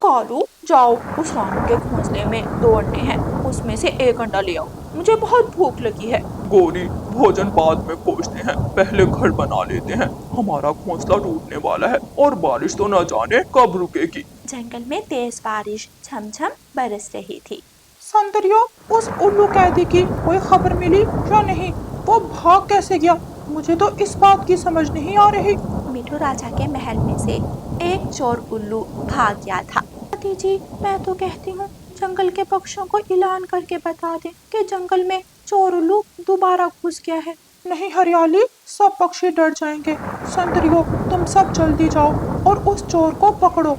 कालू, जाओ उस रानू के घोंसले में दो अंडे हैं, उसमें से एक अंडा ले आओ, मुझे बहुत भूख लगी है। गौरी, भोजन बाद में खोजते हैं, पहले घर बना लेते हैं। हमारा घोंसला टूटने वाला है और बारिश तो न जाने कब रुकेगी। जंगल में तेज बारिश झमझम बरस रही थी। सौंदर्य, उस उल्लू कैदी की कोई खबर मिली या नहीं? वो भाग कैसे गया? मुझे तो इस बात की समझ नहीं आ रही। मिठू राजा के महल में से एक चोर उल्लू भाग गया था। जी, मैं तो कहती हूँ जंगल के पक्षियों को ऐलान करके बता दें कि जंगल में चोर उल्लू दोबारा घुस गया है। नहीं हरियाली, सब पक्षी डर जाएंगे। सौंदर्य, तुम सब जल्दी जाओ और उस चोर को पकड़ो।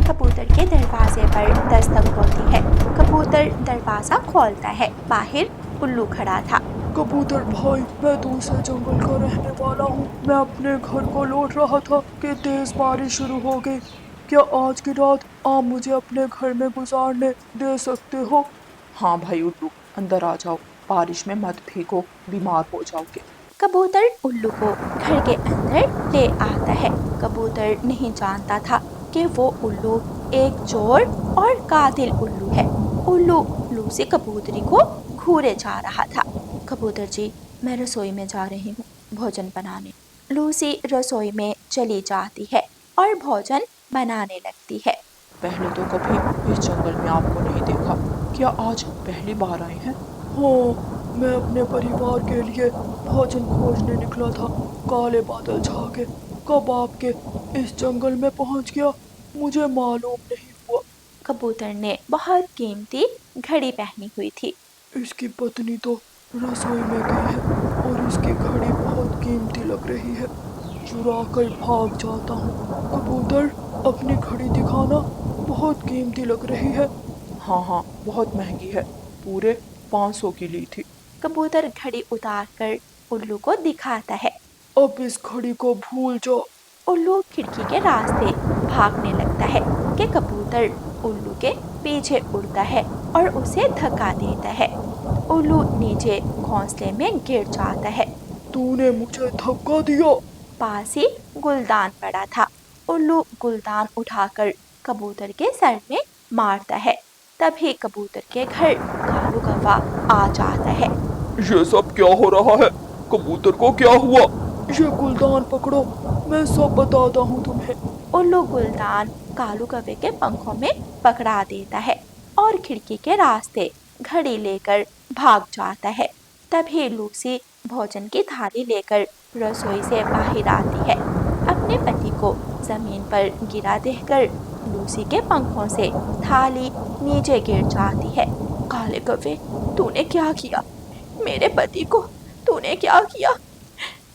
कबूतर के दरवाजे पर दस्तक होती है। कबूतर दरवाजा खोलता है। बाहर उल्लू खड़ा था। कबूतर भाई, मैं दूसरे जंगल का रहने वाला हूँ। मैं अपने घर को लौट रहा था कि तेज बारिश शुरू हो गई। क्या आज की रात आप मुझे अपने घर में गुजारने दे सकते हो? हाँ भाई उल्लू, अंदर आ जाओ, बारिश में मत भीगो, बीमार हो जाओगे। कबूतर उल्लू को घर के अंदर ले आता है। कबूतर नहीं जानता था कि वो उल्लू एक चोर और कातिल उल्लू है। उल्लू लूसी कबूतरी को घूरे जा रहा था। कबूतर जी, मैं रसोई में जा रही हूँ भोजन बनाने। लूसी रसोई में चली जाती है और भोजन बनाने लगती है। पहले तो कभी इस जंगल में आपको नहीं देखा, क्या आज पहली बार आए हैं? हाँ, मैं अपने परिवार के लिए भोजन खोजने निकला था। काले बादल छा के कब आपके इस जंगल में पहुंच गया मुझे मालूम नहीं हुआ। कबूतर ने बहुत कीमती घड़ी पहनी हुई थी। इसकी पत्नी तो रसोई में गई है और इसकी घड़ी बहुत कीमती लग रही है। चुरा कर भाग जाता हूँ। कबूतर, अपनी घड़ी दिखाना, बहुत कीमती लग रही है। हाँ, बहुत महंगी है, पूरे 500 की ली थी। कबूतर घड़ी उतार कर उल्लू को दिखाता है। अब इस घड़ी को भूल जाओ। उल्लू खिड़की के रास्ते भागने लगता है कि कबूतर उल्लू के पीछे उड़ता है और उसे धक्का देता है। उल्लू नीचे घोंसले में गिर जाता है। तूने मुझे धक्का दिया। पास ही गुलदान पड़ा था। उल्लू गुलदान उठाकर कबूतर के सर में मारता है। तभी कबूतर के घर कालू कौवा आ जाता है। ये सब क्या हो रहा है? कबूतर को क्या हुआ? ये गुलदान पकड़ो, मैं सब बताता हूँ तुम्हें। उल्लू गुलदान कालू कौवे के पंखों में पकड़ा देता है और खिड़की के रास्ते घड़ी लेकर भाग जाता है। तभी लूसी भोजन की थाली लेकर रसोई से बाहर आती है। अपने पति को जमीन पर गिरा देखकर लूसी के पंखों से थाली नीचे गिर जाती है। काले कौवे, तूने क्या किया? मेरे पति को तूने क्या किया?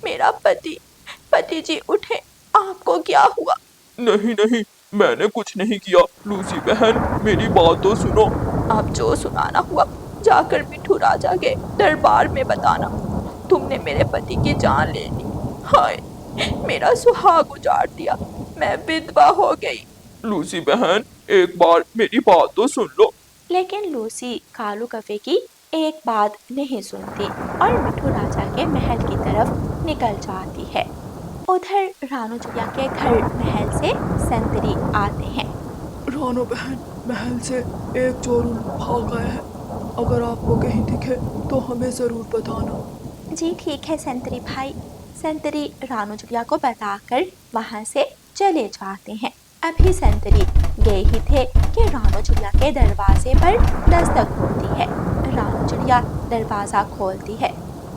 मेरा पति जी उठे, आपको क्या हुआ? नहीं, मैंने कुछ नहीं किया। लूसी बहन, मेरी बात तो सुनो। अब जो सुनाना हुआ जाकर मिठू राजा के दरबार में बताना। तुमने मेरे पति की जान ले ली। हाय, मेरा सुहाग उजाड़ दिया, मैं विधवा हो गई। लूसी बहन, एक बार मेरी बात तो सुन लो। लेकिन लूसी कालू कौवे की एक बात नहीं सुनती और मिठू राजा के महल की तरफ निकल जाती है। उधर रानू चिड़िया के घर महल से संतरी आते हैं। रानू बहन, महल से एक चोर भाग गया है। अगर आपको कहीं दिखे तो हमें जरूर बताना। जी ठीक है संतरी भाई। संतरी रानू चिड़िया को बताकर वहाँ से चले जाते हैं। अभी संतरी गए ही थे कि रानू चिड़िया के दरवाजे पर दस्तक होती है। रानू चिड़िया दरवाजा खोलती है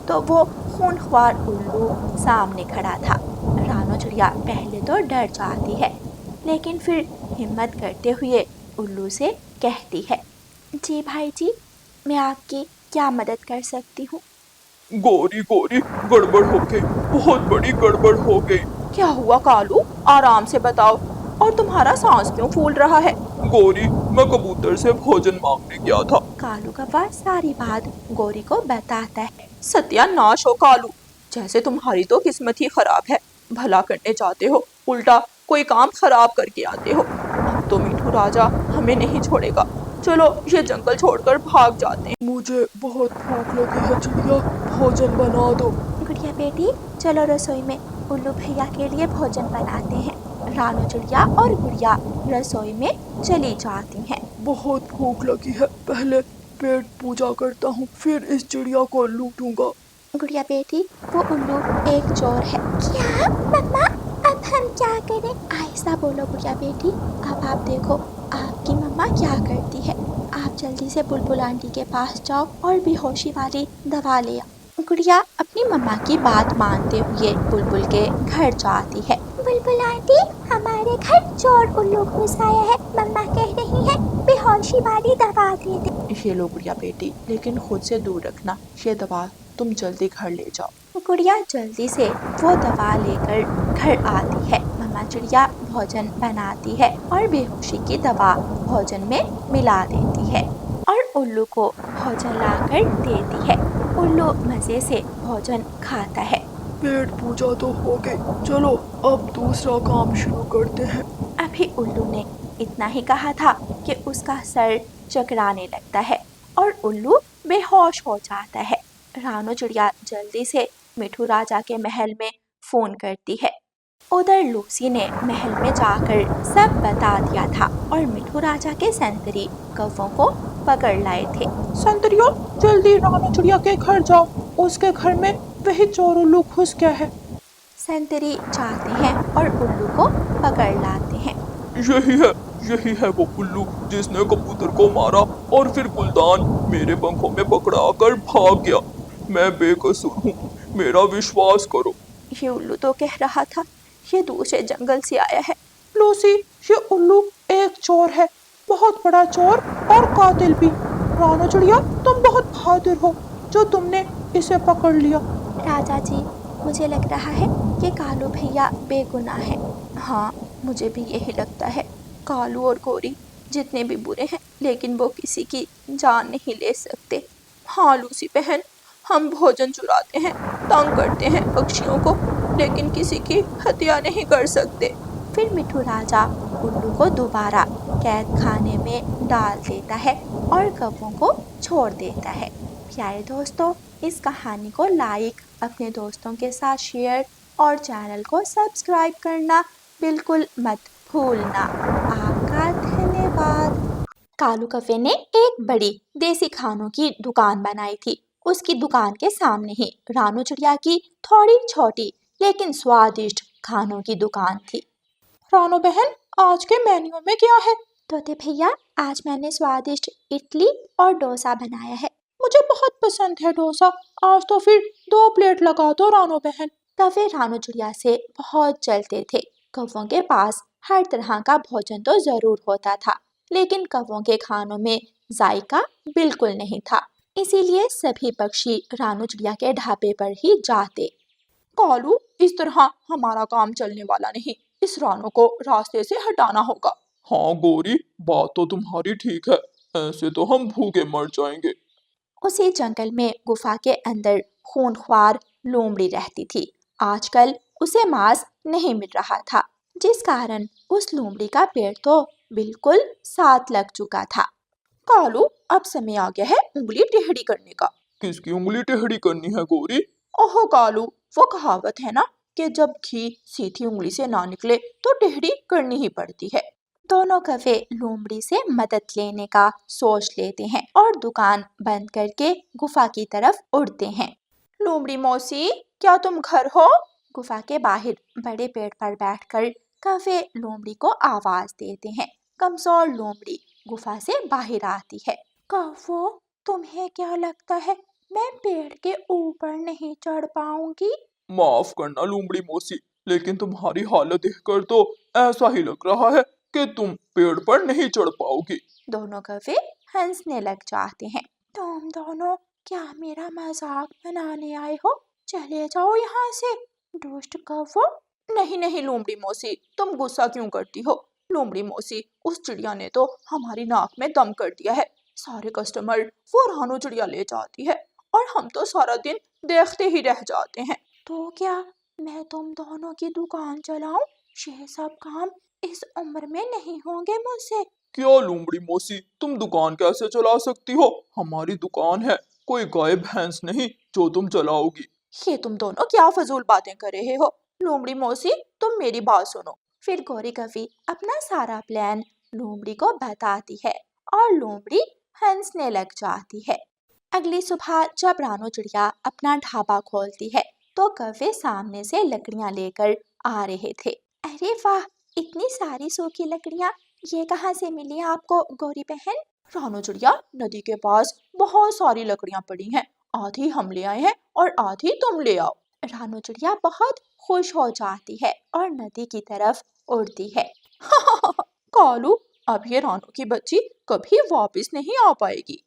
तो वो खूंखार उल्लू सामने खड़ा था। रानू चिड़िया पहले तो डर जाती है, लेकिन फिर हिम्मत करते हुए उल्लू से कहती है, जी भाई जी, मैं आपकी क्या मदद कर सकती हूँ? गौरी, गड़बड़ हो गई, बहुत बड़ी गड़बड़ हो गई। क्या हुआ कालू? आराम से बताओ। और तुम्हारा सांस क्यों फूल रहा है? गौरी, मैं कबूतर से भोजन मांगने गया था। कालू कौवा सारी बात गौरी को बताता है। सत्यानाश हो कालू, जैसे तुम्हारी तो किस्मत ही खराब है। भला करने जाते हो, उल्टा कोई काम खराब करके आते हो। अब तो मिठू राजा हमें नहीं छोड़ेगा। चलो ये जंगल छोड़कर भाग जाते हैं। मुझे बहुत भूख लगी है चिड़िया, भोजन बना दो। गुड़िया बेटी, चलो रसोई में उल्लू भैया के लिए भोजन बनाते हैं। रानू चिड़िया और गुड़िया रसोई में चली जाती हैं। बहुत भूख लगी है, पहले पेट पूजा करता हूँ, फिर इस चिड़िया को लूटूंगा। गुड़िया बेटी, वो उल्लू एक चोर है। क्या मम्मा, अब हम क्या करें? ऐसा बोलो गुड़िया बेटी। अब आप देखो आपकी मम्मा क्या करती है। आप जल्दी से बुलबुल आंटी के पास जाओ और बेहोशी वाली दवा ले आओ। गुड़िया अपनी मम्मा की बात मानते हुए बुलबुल के घर जाती है। बुलबुल आंटी, हमारे घर चोर उल्लू घुस आया है। मम्मा कह रही है बेहोशी वाली दवा दे दे। ये लो गुड़िया बेटी, लेकिन खुद से दूर रखना। ये दवा तुम जल्दी घर ले जाओ। गुड़िया जल्दी से वो दवा लेकर घर आती है। मम्मा चिड़िया भोजन बनाती है और बेहोशी की दवा भोजन में मिला देती है और उल्लू को भोजन लाकर देती है। उल्लू मजे से भोजन खाता है। पेट पूजा तो हो गई, चलो अब दूसरा काम शुरू करते हैं। अभी उल्लू ने इतना ही कहा था कि उसका सर चकराने लगता है और उल्लू बेहोश हो जाता है। रानू चिड़िया जल्दी से मिठू राजा के महल में फोन करती है। उधर लूसी ने महल में जाकर सब बता दिया था और मिठू राजा के संतरी कौवों को पकड़ लाए थे। संतरियों, जल्दी रानू चिड़िया के घर जाओ, उसके घर में वही चोर उल्लू घुस गया है। संतरी जाते हैं और उल्लू को पकड़ लाते हैं। यही है वो उल्लू जिसने कबूतर को मारा और फिर गुलदान मेरे पंखों में पकड़ा कर भाग गया। मैं बेकसूर हूँ, मेरा विश्वास करो। ये उल्लू तो कह रहा था ये दूसरे जंगल से आया है। लूसी, ये उल्लू एक चोर है, बहुत बड़ा चोर और कातिल भी। रानू चिड़िया, तुम बहुत बहादुर हो जो तुमने इसे पकड़ लिया। राजा जी, मुझे लग रहा है कि कालू भैया बेगुनाह है। हाँ, मुझे भी यही लगता है। कालू और गोरी जितने भी बुरे हैं, लेकिन वो किसी की जान नहीं ले सकते। हाँ लूसी बहन, हम भोजन चुराते हैं, तंग करते हैं पक्षियों को, लेकिन किसी की हत्या नहीं कर सकते। फिर मिठू राजा उल्लू को दोबारा कैद खाने में डाल देता है और कौवों को छोड़ देता है। प्यारे दोस्तों, इस कहानी को लाइक, अपने दोस्तों के साथ शेयर और चैनल को सब्सक्राइब करना बिल्कुल मत भूलना। आपका धन्यवाद। कालू कौवे ने एक बड़ी देसी खानों की दुकान बनाई थी। उसकी दुकान के सामने ही रानू चिड़िया की थोड़ी छोटी लेकिन स्वादिष्ट खानों की दुकान थी। रानू बहन, आज के मेन्यू में क्या है? तोते भैया, आज मैंने स्वादिष्ट इडली और डोसा बनाया है। मुझे बहुत पसंद है डोसा। आज तो फिर 2 प्लेट लगा दो रानू बहन। कौवे रानू चिड़िया से बहुत जलते थे। कौवों के पास हर तरह का भोजन तो जरूर होता था, लेकिन कौवों के खानों में जायका बिल्कुल नहीं था। इसीलिए सभी पक्षी रानू चिड़िया के ढाबे पर ही जाते। कालू, इस तरह हमारा काम चलने वाला नहीं। इस रानू को रास्ते से हटाना होगा। हाँ गोरी, बात तो तुम्हारी ठीक है, ऐसे तो हम भूखे मर जाएंगे। उसी जंगल में गुफा के अंदर खूंखार लोमड़ी रहती थी। आजकल उसे मांस नहीं मिल रहा था, जिस कारण उस लोमड़ी का पेट तो बिल्कुल साथ लग चुका था। कालू, अब समय आ गया है उंगली टेढ़ी करने का। किसकी उंगली टेढ़ी करनी है गोरी? ओहो कालू, वो कहावत है ना कि जब घी सीधी उंगली से ना निकले तो टेढ़ी करनी ही पड़ती है। दोनों कौवे लोमड़ी से मदद लेने का सोच लेते हैं और दुकान बंद करके गुफा की तरफ उड़ते हैं। लोमड़ी मौसी, क्या तुम घर हो? गुफा के बाहर बड़े पेड़ पर बैठकर कौवे लोमड़ी को आवाज देते हैं। कमजोर लोमड़ी गुफा से बाहर आती है। कौवो, तुम्हें क्या लगता है मैं पेड़ के ऊपर नहीं चढ़ पाऊंगी? माफ करना लोमड़ी मौसी, लेकिन तुम्हारी हालत देखकर तो ऐसा ही लग रहा है कि तुम पेड़ पर नहीं चढ़ पाओगी। दोनों कौवे हंसने लग जाते हैं। तुम दोनों क्या मेरा मजाक बनाने आए हो? चले जाओ यहाँ से, दुष्ट कौवो। नहीं नहीं लोमड़ी मौसी, तुम गुस्सा क्यों करती हो? लोमड़ी मौसी, उस चिड़िया ने तो हमारी नाक में दम कर दिया है। सारे कस्टमर वो रानू चिड़िया ले जाती है और हम तो सारा दिन देखते ही रह जाते हैं। तो क्या मैं तुम दोनों की दुकान चलाऊं? ये सब काम इस उम्र में नहीं होंगे मुझसे। क्या लोमड़ी मौसी, तुम दुकान कैसे चला सकती हो? हमारी दुकान है, कोई गाय भैंस नहीं जो तुम चलाओगी। ये तुम दोनों क्या फजूल बातें कर रहे हो? लोमड़ी मौसी, तुम मेरी बात सुनो। फिर गौरी कवि अपना सारा प्लान लोमड़ी को बताती है और लोमड़ी हंसने लग जाती है। अगली सुबह जब रानू चिड़िया अपना ढाबा खोलती है तो कौवे सामने से लकड़ियां लेकर आ रहे थे। अरे वाह, इतनी सारी सूखी लकड़ियां, ये कहाँ से मिली आपको गौरी बहन? रानू चिड़िया, नदी के पास बहुत सारी लकड़ियां पड़ी हैं, आधी हम ले आए हैं और आधी तुम ले आओ। रानू चिड़िया बहुत खुश हो जाती है और नदी की तरफ उड़ती है। कालू, अब ये रानू की बच्ची कभी वापस नहीं आ पाएगी।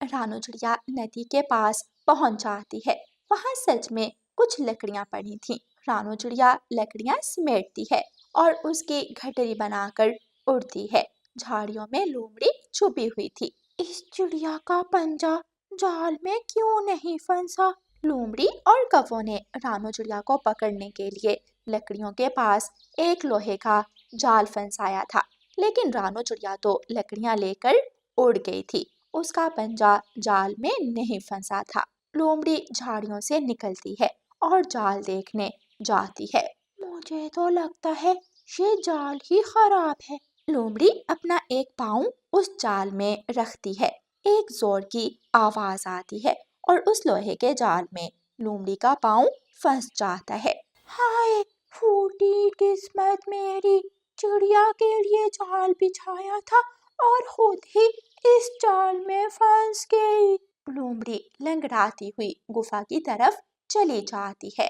रानू चिड़िया नदी के पास पहुंच जाती है। वहां सच में कुछ लकड़ियां पड़ी थीं। रानू चिड़िया लकड़ियां समेटती है और उसकी गठरी बनाकर उड़ती है। झाड़ियों में लोमड़ी छुपी हुई थी। इस चिड़िया का पंजा जाल में क्यों नहीं फंसा? लोमड़ी और कौवों ने रानू चिड़िया को पकड़ने के लिए लकड़ियों के पास एक लोहे का जाल फंसाया था, लेकिन रानू चिड़िया तो लकड़ियां लेकर उड़ गई थी। उसका पंजा जाल में नहीं फंसा था। लोमड़ी झाड़ियों से निकलती है और जाल देखने जाती है। मुझे तो लगता है ये जाल ही खराब है। लोमड़ी अपना एक पाँव उस जाल में रखती है। एक जोर की आवाज आती है और उस लोहे के जाल में लोमड़ी का पाँव फंस जाता है। हाय, फूटी किस्मत मेरी, चिड़िया के लिए जाल बिछाया था और खुद ही इस जाल में फंस गई। लोमड़ी लंगड़ाती हुई गुफा की तरफ चली जाती है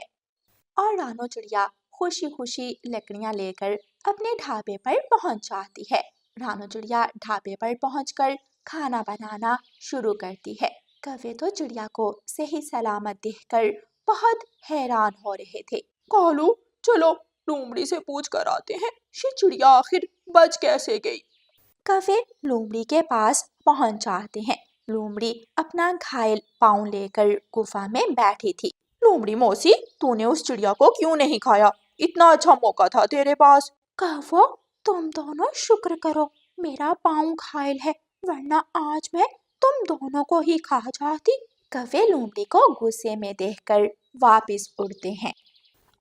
और रानू चिड़िया खुशी खुशी लकड़ियां लेकर अपने ढाबे पर पहुंच जाती है। रानू चिड़िया ढाबे पर पहुंचकर खाना बनाना शुरू करती है। कौवे तो चिड़िया को सही सलामत देखकर बहुत हैरान हो रहे थे। कालू, चलो लोमड़ी से पूछ कर आते हैं, ये चिड़िया आखिर बच कैसे गई। कौवे लोमड़ी के पास पहुंच जाते हैं। लोमड़ी अपना घायल पाँव लेकर गुफा में बैठी थी। लोमड़ी मौसी, तूने उस चिड़िया को क्यों नहीं खाया? इतना अच्छा मौका था तेरे पास। कौवो, तुम दोनों शुक्र करो मेरा पाँव घायल है, वरना आज मैं तुम दोनों को ही खा जाती। कौवे लोमड़ी को गुस्से में देखकर वापस उड़ते हैं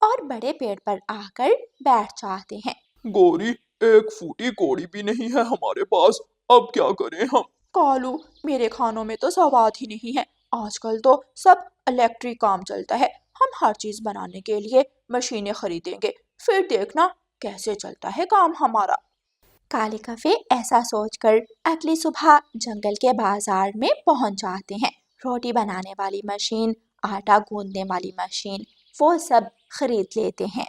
और बड़े पेड़ पर आकर बैठ जाते हैं। गौरी, एक फूटी कौड़ी भी नहीं है हमारे पास, अब क्या करें हम? कालू, मेरे खानों में तो स्वाद ही नहीं है। आजकल तो सब इलेक्ट्रिक काम चलता है। हम हर चीज बनाने के लिए मशीनें खरीदेंगे, फिर देखना कैसे चलता है काम हमारा। काले कौवे ऐसा सोचकर अगली सुबह जंगल के बाजार में पहुंच जाते हैं। रोटी बनाने वाली मशीन, आटा गूंदने वाली मशीन, वो सब खरीद लेते हैं।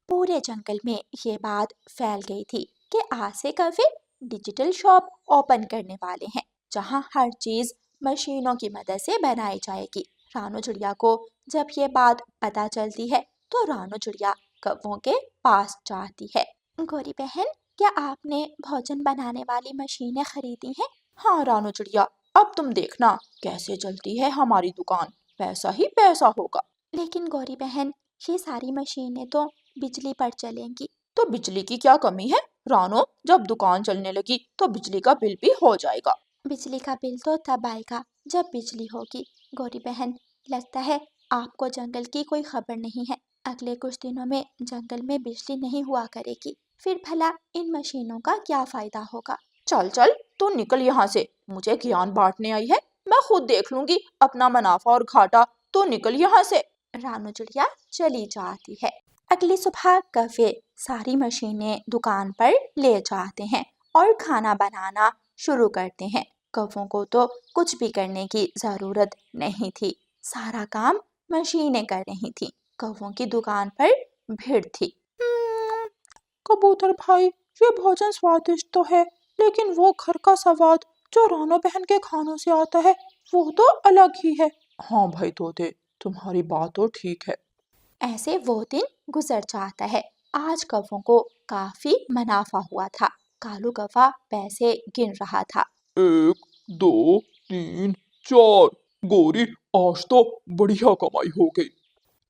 पूरे जंगल में ये बात फैल गई थी कि आज से कौवे डिजिटल शॉप ओपन करने वाले हैं, जहां हर चीज मशीनों की मदद से बनाई जाएगी। रानू चिड़िया को जब ये बात पता चलती है तो रानू चिड़िया कौवों के पास जाती है। गौरी बहन, क्या आपने भोजन बनाने वाली मशीनें खरीदी हैं? हाँ रानू चिड़िया, अब तुम देखना कैसे चलती है हमारी दुकान, पैसा ही पैसा होगा। लेकिन गौरी बहन, ये सारी मशीनें तो बिजली पर चलेंगी। तो बिजली की क्या कमी है रानो? जब दुकान चलने लगी तो बिजली का बिल भी हो जाएगा। बिजली का बिल तो तब आएगा जब बिजली होगी। गौरी बहन, लगता है आपको जंगल की कोई खबर नहीं है। अगले कुछ दिनों में जंगल में बिजली नहीं हुआ करेगी, फिर भला इन मशीनों का क्या फायदा होगा? चल चल, तू निकल यहाँ से, मुझे ज्ञान बांटने आई है, मैं खुद देख लूंगी अपना मुनाफा और घाटा, तो निकल यहाँ से। रानू चिड़िया चली जाती है। अगली सुबह कौवे सारी मशीनें दुकान पर ले जाते हैं और खाना बनाना शुरू करते हैं। कौवों को तो कुछ भी करने की जरूरत नहीं थी, सारा काम मशीनें कर रही थी। कौवों की दुकान पर भीड़ थी। कबूतर भाई, ये भोजन स्वादिष्ट तो है, लेकिन वो घर का स्वाद जो रानो बहन के खानों से आता है वो तो अलग ही है। हाँ भाई तोते, तुम्हारी बात तो ठीक है। ऐसे वो दिन गुजर जाता है। आज कौवों को काफी मुनाफा हुआ था। कालू कौवा पैसे गिन रहा था। 1 2 3 4। गौरी, आज तो बढ़िया कमाई हो गई।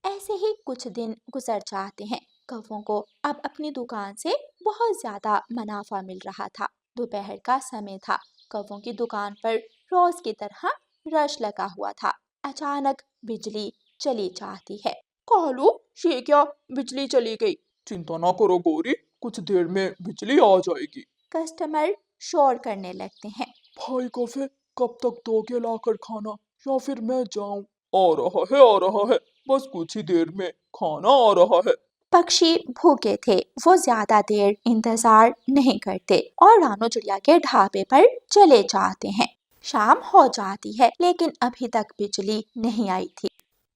ऐसे ही कुछ दिन गुजर जाते हैं। कौवों को अब अपनी दुकान से बहुत ज्यादा मुनाफा मिल रहा था। दोपहर का समय था। कौवों की दुकान पर रोज की तरह रश लगा हुआ था। अचानक बिजली चली जाती है। कालू, ये क्या, बिजली चली गई? चिंता ना करो गौरी, कुछ देर में बिजली आ जाएगी। कस्टमर शोर करने लगते हैं। भाई कॉफी कब तक दोगे लाकर खाना, या फिर मैं जाऊं? आ रहा है, बस कुछ ही देर में खाना आ रहा है। पक्षी भूखे थे, वो ज्यादा देर इंतजार नहीं करते और रानू चिड़िया के ढाबे पर चले जाते हैं। शाम हो जाती है लेकिन अभी तक बिजली नहीं आई थी।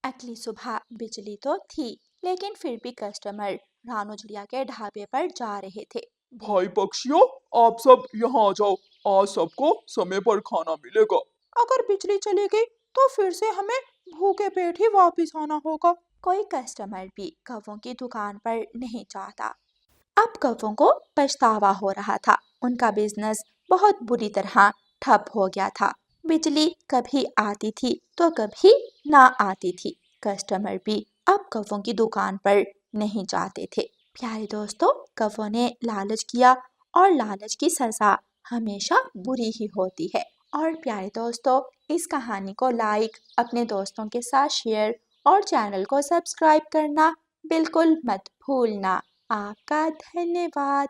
अगली सुबह बिजली तो थी लेकिन फिर भी कस्टमर रानू चिड़िया के ढाबे पर जा रहे थे। भाई पक्षियों, आप सब यहाँ आ जाओ, आज सबको समय पर खाना मिलेगा। अगर बिजली चली गई तो फिर से हमें भूखे पेट ही वापस आना होगा। कोई कस्टमर भी कौवों की दुकान पर नहीं जाता। अब कौवों को पछतावा हो रहा था, उनका बिजनेस बहुत बुरी तरह ठप हो गया था। बिजली कभी आती थी तो कभी ना आती थी। कस्टमर भी अब कौवों की दुकान पर नहीं जाते थे। प्यारे दोस्तों, कौवों ने लालच किया और लालच की सजा हमेशा बुरी ही होती है। और प्यारे दोस्तों, इस कहानी को लाइक, अपने दोस्तों के साथ शेयर और चैनल को सब्सक्राइब करना बिल्कुल मत भूलना। आपका धन्यवाद।